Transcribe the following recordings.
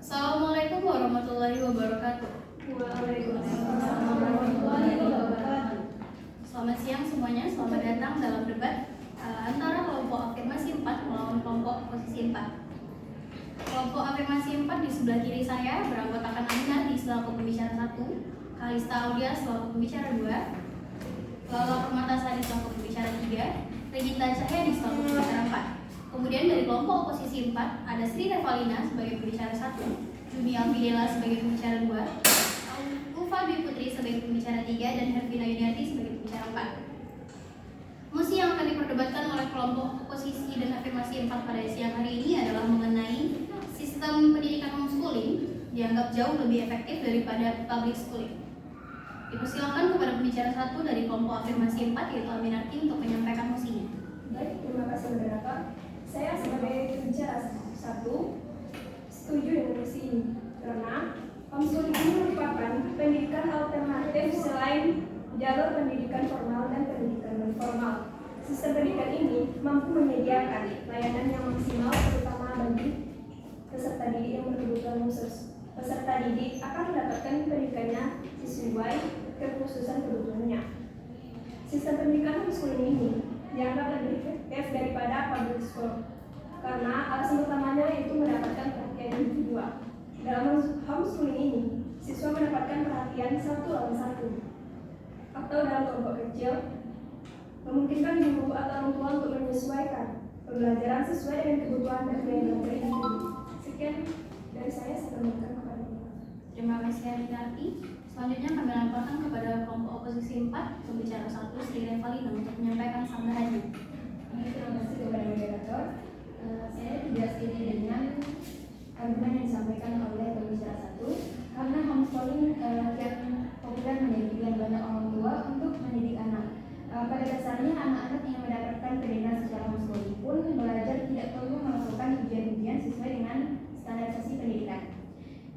Assalamualaikum warahmatullahi wabarakatuh. Waalaikumsalam warahmatullahi wabarakatuh. Selamat siang semuanya, selamat datang dalam debat antara kelompok afirmasi 4 melawan kelompok posisi 4. Kelompok afirmasi 4 di sebelah kiri saya beranggotakan Aminati selaku pembicara 1, Kalista Aulia selaku pembicara 2, Lala Permatasari selaku pembicara 3, Regita Cahyadi selaku pembicara 4. Kemudian dari kelompok oposisi 4 ada Sri Revalina sebagai pembicara 1, Juni Alfidela sebagai pembicara 2, Ufa Dwi Putri sebagai pembicara 3, dan Hervina Yuniarti sebagai pembicara 4. Mosi yang akan diperdebatkan oleh kelompok oposisi dan afirmasi 4 pada siang hari ini adalah mengenai sistem pendidikan homeschooling dianggap jauh lebih efektif daripada public schooling. Dipersilakan kepada pembicara 1 dari kelompok afirmasi 4 yaitu Aminarti untuk menyampaikan mosinya. Baik, terima kasih moderator. Saya sebagai pembicara 1 setuju dengan mosi ini karena homeschooling ini merupakan pendidikan alternatif selain jalur pendidikan formal dan pendidikan non formal. Sistem pendidikan ini mampu menyediakan layanan yang maksimal terutama bagi peserta didik yang berkebutuhan khusus. Peserta didik akan mendapatkan pendidikannya sesuai kekhususan kebutuhannya. Sistem pendidikan homeschooling ini dianggap lebih efektif daripada public school karena alasan utamanya itu mendapatkan perhatian individual. Dalam homeschooling ini, siswa mendapatkan perhatian 1-on-1 atau dalam kelompok kecil, memungkinkan guru atau orang tua untuk menyesuaikan pembelajaran sesuai dengan kebutuhan dan gaya belajar individu. Sekian dari saya kembalikan kepada Terima kasih Aminarti. Selanjutnya kami laporkan kepada kelompok oposisi 4 pembicara 1 Sri Revalina untuk menyampaikan sanggahannya. Terima kasih kepada moderator. Saya tidak setuju dengan argumen yang disampaikan oleh pembicara 1 karena homeschooling kian populer menjadi pilihan banyak orang tua untuk mendidik anak. Pada dasarnya anak-anak yang mendapatkan pendidikan secara homeschooling pun belajar tidak perlu melakukan ujian-ujian sesuai dengan standarisasi pendidikan.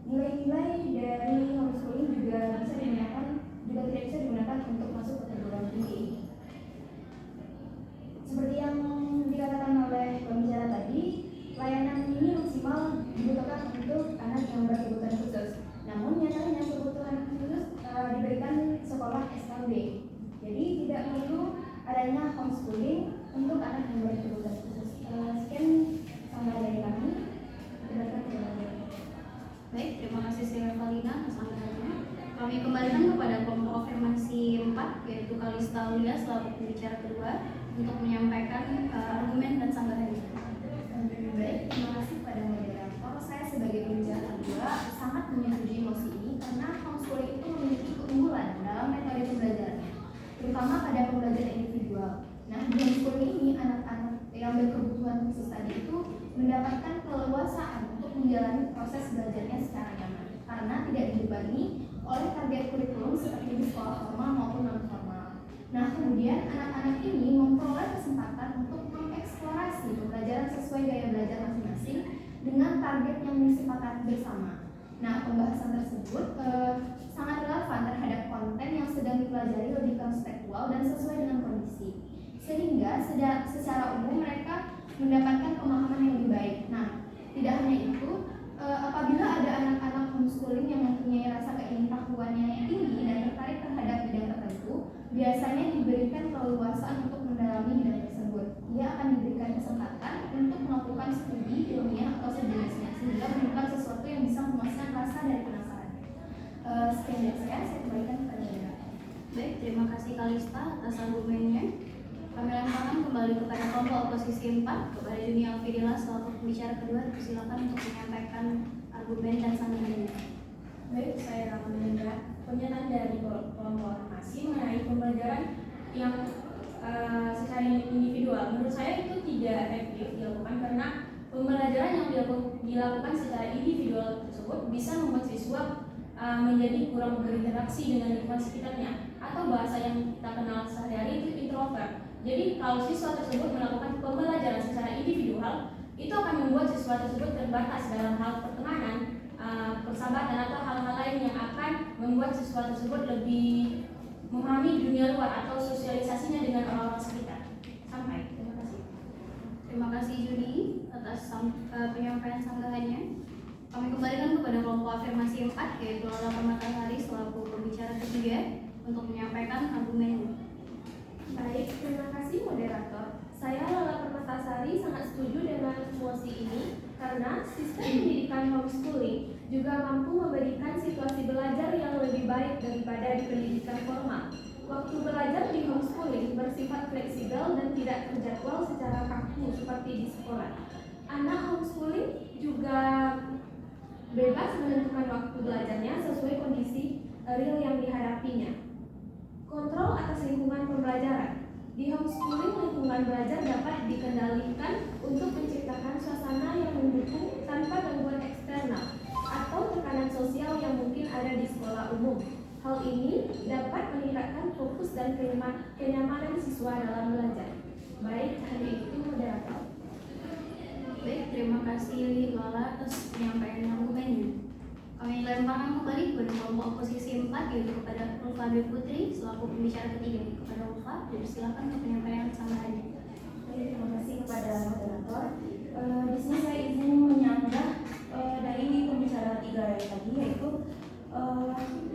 Nilai-nilai dari homeschooling juga tidak bisa digunakan untuk masuk ke perguruan tinggi. Seperti yang dikatakan oleh pembicara tadi, layanan ini maksimal dibutuhkan untuk anak yang berkebutuhan khusus. Namun nyatanya kebutuhan khusus diberikan sekolah SKB. Jadi tidak perlu adanya homeschooling untuk anak yang berkebutuhan khusus. Sekian sanggahan dari kami. Baik, terima kasih Sri Revalina atas sanggahannya. Kami kembalikan kepada kelompok afirmasi 4 yaitu Kalista Aulia selaku pembicara kedua untuk menyampaikan argumen dan sanggahannya. Baik, terima kasih kepada moderator. Saya sebagai pembicara kedua sangat menyetujui mosi ini karena homeschooling itu memiliki keunggulan dalam metode pembelajarannya, terutama pada pembelajaran individual. Nah, di homeschooling ini anak-anak yang berkebutuhan khusus tadi itu mendapatkan keleluasaan untuk menjalani proses belajarnya secara nyaman karena tidak dibebani oleh target kurikulum seperti di sekolah formal maupun non formal. Nah, kemudian anak-anak ini memperoleh kesempatan untuk mengeksplorasi pembelajaran sesuai gaya belajar masing-masing dengan target yang disepakati bersama. Nah, pembahasan tersebut sangat relevan terhadap konten yang sedang dipelajari lebih kontekstual dan sesuai dengan kondisi, sehingga secara umum mereka mendapatkan pemahaman yang lebih baik. Nah, tidak hanya itu, apabila ada anak-anak homeschooling yang mempunyai rasa keingintahuannya yang tinggi dan tertarik terhadap bidang tertentu, biasanya diberikan keleluasaan untuk mendalami bidang tersebut. Ia akan diberikan kesempatan untuk melakukan studi ilmiah atau sejenisnya, sehingga menemukan sesuatu yang bisa memuaskan rasa dari penasaran. Sekian dari saya kembalikan kepada Anda. Baik, terima kasih Kalista atas argumennya. Kami langsung kembali kepada kelompok oposisi 4 kepada Juni Alfidela selaku pembicara kedua. Silakan untuk menyampaikan argumen dan sanggahannya. Baik, saya akan mendengar pernyataan dari kelompok afirmasi mengenai pembelajaran yang secara individual. Menurut saya itu tidak efektif dilakukan karena pembelajaran yang dilakukan secara individual tersebut bisa membuat siswa menjadi kurang berinteraksi dengan lingkungan sekitarnya, atau bahasa yang kita kenal sehari-hari itu introvert. Jadi kalau siswa tersebut melakukan pembelajaran secara individual, itu akan membuat siswa tersebut terbatas dalam hal pertemanan, persahabatan atau hal-hal lain yang akan membuat siswa tersebut lebih memahami dunia luar atau sosialisasinya dengan orang-orang sekitar. Sampai, terima kasih. Terima kasih Juni atas penyampaian sanggahannya. Kami kembalikan kepada kepada kelompok afirmasi 4, yaitu Lola Permatasari selaku pembicara ketiga untuk menyampaikan argumennya. Baik, terima kasih moderator. Saya Lola Permatasari sangat setuju dengan mosi ini karena sistem pendidikan homeschooling juga mampu memberikan situasi belajar yang lebih baik daripada di pendidikan formal. Waktu belajar di homeschooling bersifat fleksibel dan tidak terjadwal secara kaku seperti di sekolah. Anak homeschooling juga bebas menentukan waktu belajarnya sesuai kondisi real yang dihadapinya. Kontrol atas lingkungan pembelajaran. Di homeschooling, lingkungan belajar dapat dikendalikan untuk menciptakan suasana yang mendukung tanpa gangguan eksternal atau tekanan sosial yang mungkin ada di sekolah umum. Hal ini dapat meningkatkan fokus dan kenyamanan siswa dalam belajar. Baik, hanya itu moderator. Baik, terima kasih Lola atas penyampaian argumennya. Kami lemparkan kembali kepada kelompok oposisi 4, yaitu kepada Ulfa Dwi Putri selaku pembicara ketiga. Kepada Ulfa, silakan untuk penyampaian tambahannya. Terima kasih kepada moderator. Di sini saya izin menyanggah dari pembicara tiga yang tadi, yaitu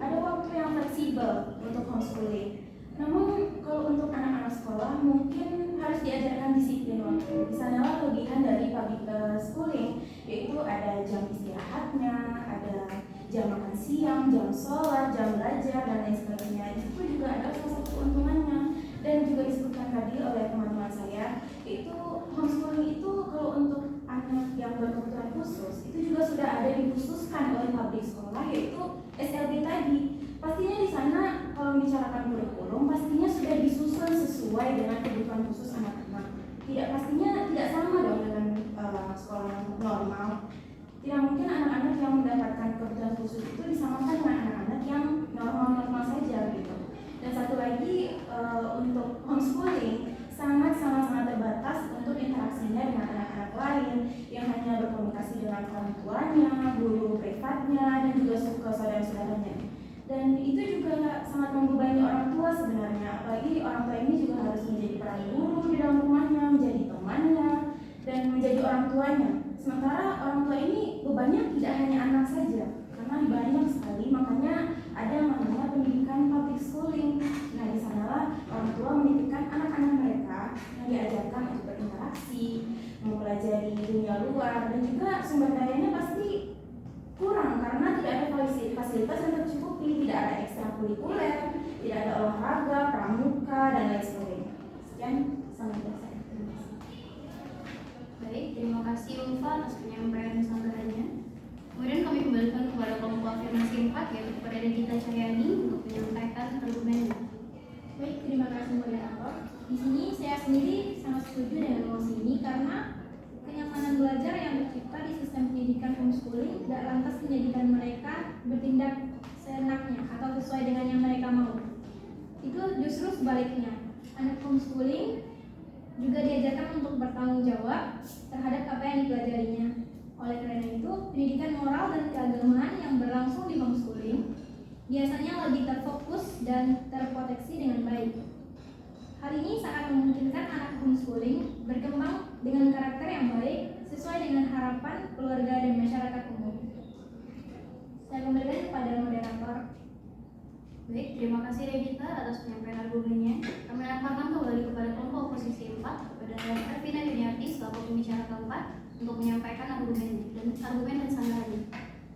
ada waktu yang fleksibel untuk homeschooling. Namun kalau untuk anak-anak sekolah mungkin harus diajarkan disiplin waktu. Di sanalah kelebihan dari public schooling, yaitu ada jam istirahatnya, ada jam makan siang, jam sholat, jam belajar, dan lain sebagainya. Itu juga ada salah satu keuntungannya. Dan juga disebutkan tadi oleh teman-teman saya, yaitu homeschooling itu kalau untuk anak yang berkebutuhan khusus itu juga sudah ada dikhususkan oleh public sekolah, yaitu SLB tadi. Pastinya di sana kalau membicarakan kurikulum pastinya sudah disusun sesuai dengan kebutuhan khusus anak-anak. Pastinya tidak sama dong dengan sekolah yang normal. Tidak mungkin anak-anak yang mendapatkan kebutuhan khusus itu disamakan dengan anak-anak yang normal-normal saja gitu. Dan satu lagi, untuk homeschooling sangat terbatas untuk interaksinya dengan anak-anak lain yang hanya berkomunikasi dengan orang tuanya, guru privatnya, dan juga saudara-saudaranya. Dan itu juga sangat membebani orang tua sebenarnya, apalagi orang tua ini juga harus menjadi peran guru di dalam rumahnya, menjadi temannya, dan menjadi orang tuanya. Sementara orang tua ini bebannya tidak hanya anak saja, karena banyak sekali, makanya ada yang namanya pendidikan public schooling. Nah, di sanalah orang tua menitipkan anak-anak mereka yang diajarkan untuk berinteraksi, mempelajari dunia luar, dan juga sumber dayanya pasti kurang karena tidak ada fasilitas yang tercukupi, tidak ada ekstrakurikuler, tidak ada olahraga, pramuka, dan lain sebagainya. Sekian, sampai selesai. Terima kasih. Baik, terima kasih Ulfa atas penyampaian tambahannya. Kemudian kami kembalikan kepada kelompok afirmasi 4, yaitu kepada Dita Cahyani untuk menyampaikan argumennya. Baik, terima kasih moderator. Di sini saya sendiri sangat setuju dengan mosi ini karena kenyamanan belajar yang tercipta di sistem pendidikan homeschooling tidak lantas menjadikan mereka bertindak seenaknya atau sesuai dengan yang mereka mau. Itu justru sebaliknya. Anak homeschooling juga diajarkan untuk bertanggung jawab terhadap apa yang dipelajarinya. Oleh karena itu, pendidikan moral dan keagamaan yang berlangsung di homeschooling biasanya lebih terfokus dan terproteksi dengan baik. Hal ini sangat memungkinkan anak homeschooling berkembang dengan karakter yang baik sesuai dengan harapan keluarga dan masyarakat umum. Saya kembalikan kepada moderator. Baik, terima kasih Regita atas penyampaian argumennya. Kami lemparkan kembali kepada kelompok oposisi 4, kepada Ervina Yuniarti selaku pembicara keempat untuk menyampaikan argumen dan sanggahannya.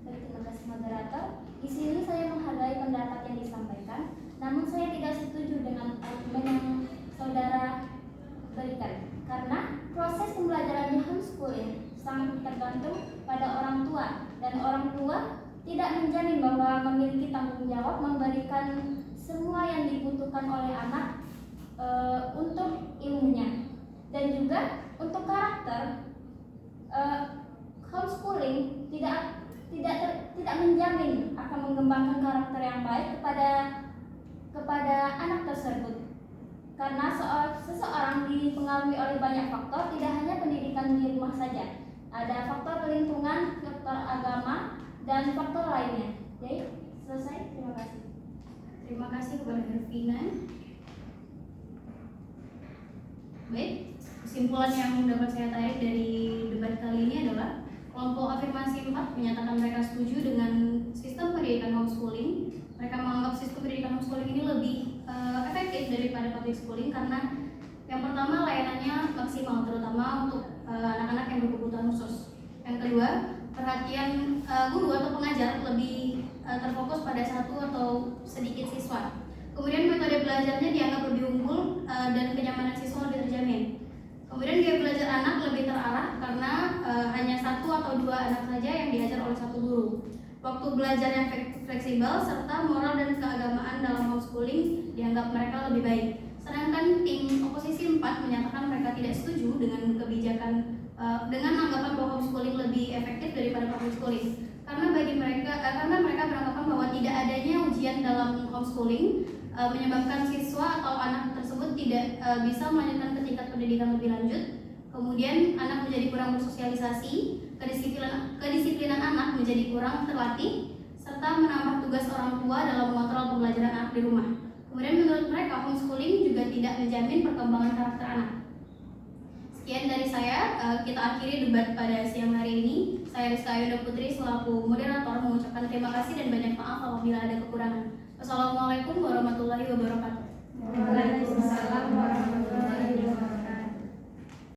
Baik, terima kasih moderator. Di sini saya menghargai pendapat yang disampaikan, namun saya tidak setuju dengan argumen yang saudara berikan. Karena proses pembelajaran di homeschooling sangat tergantung pada orang tua, dan orang tua tidak menjamin bahwa memiliki tanggung jawab memberikan semua yang dibutuhkan oleh anak untuk ilmunya. Dan juga untuk karakter, homeschooling tidak menjamin akan mengembangkan karakter yang baik kepada anak tersebut. Karena seseorang dipengaruhi oleh banyak faktor, tidak hanya pendidikan di rumah saja. Ada faktor lingkungan, faktor agama, dan faktor lainnya. Jadi, selesai. Terima kasih. Terima kasih kepada Ervina. Baik, kesimpulan yang dapat saya tarik dari debat kali ini adalah Kelompok afirmasi 4 menyatakan mereka setuju dengan sistem pendidikan homeschooling. Mereka menganggap sistem pendidikan homeschooling ini lebih efektif daripada public schooling karena yang pertama layanannya maksimal, terutama untuk anak-anak yang berkebutuhan khusus. Yang kedua, perhatian guru atau pengajar lebih terfokus pada satu atau sedikit siswa. Kemudian metode belajarnya dianggap lebih unggul dan kenyamanan siswa lebih terjamin. Kemudian gaya belajar anak lebih terarah karena hanya satu atau dua anak saja yang diajar oleh satu guru. Waktu belajar yang fleksibel serta moral dan keagamaan dalam homeschooling dianggap mereka lebih baik. Sedangkan tim oposisi 4 menyatakan mereka tidak setuju dengan kebijakan dengan anggapan bahwa homeschooling lebih efektif daripada public schooling. Karena mereka beranggapan bahwa tidak adanya ujian dalam homeschooling menyebabkan siswa atau anak tersebut tidak bisa melanjutkan ke tingkat pendidikan lebih lanjut. Kemudian anak menjadi kurang bersosialisasi, kedisiplinan anak menjadi kurang terlatih, serta menambah tugas orang tua dalam mengontrol pembelajaran anak di rumah. Kemudian menurut mereka homeschooling juga tidak menjamin perkembangan karakter anak. Sekian dari saya, kita akhiri debat pada siang hari ini. Saya Rizka Ayunda Putri selaku moderator mengucapkan terima kasih dan banyak maaf apabila ada kekurangan. Wassalamualaikum warahmatullahi wabarakatuh. Waalaikumsalam warahmatullahi wabarakatuh.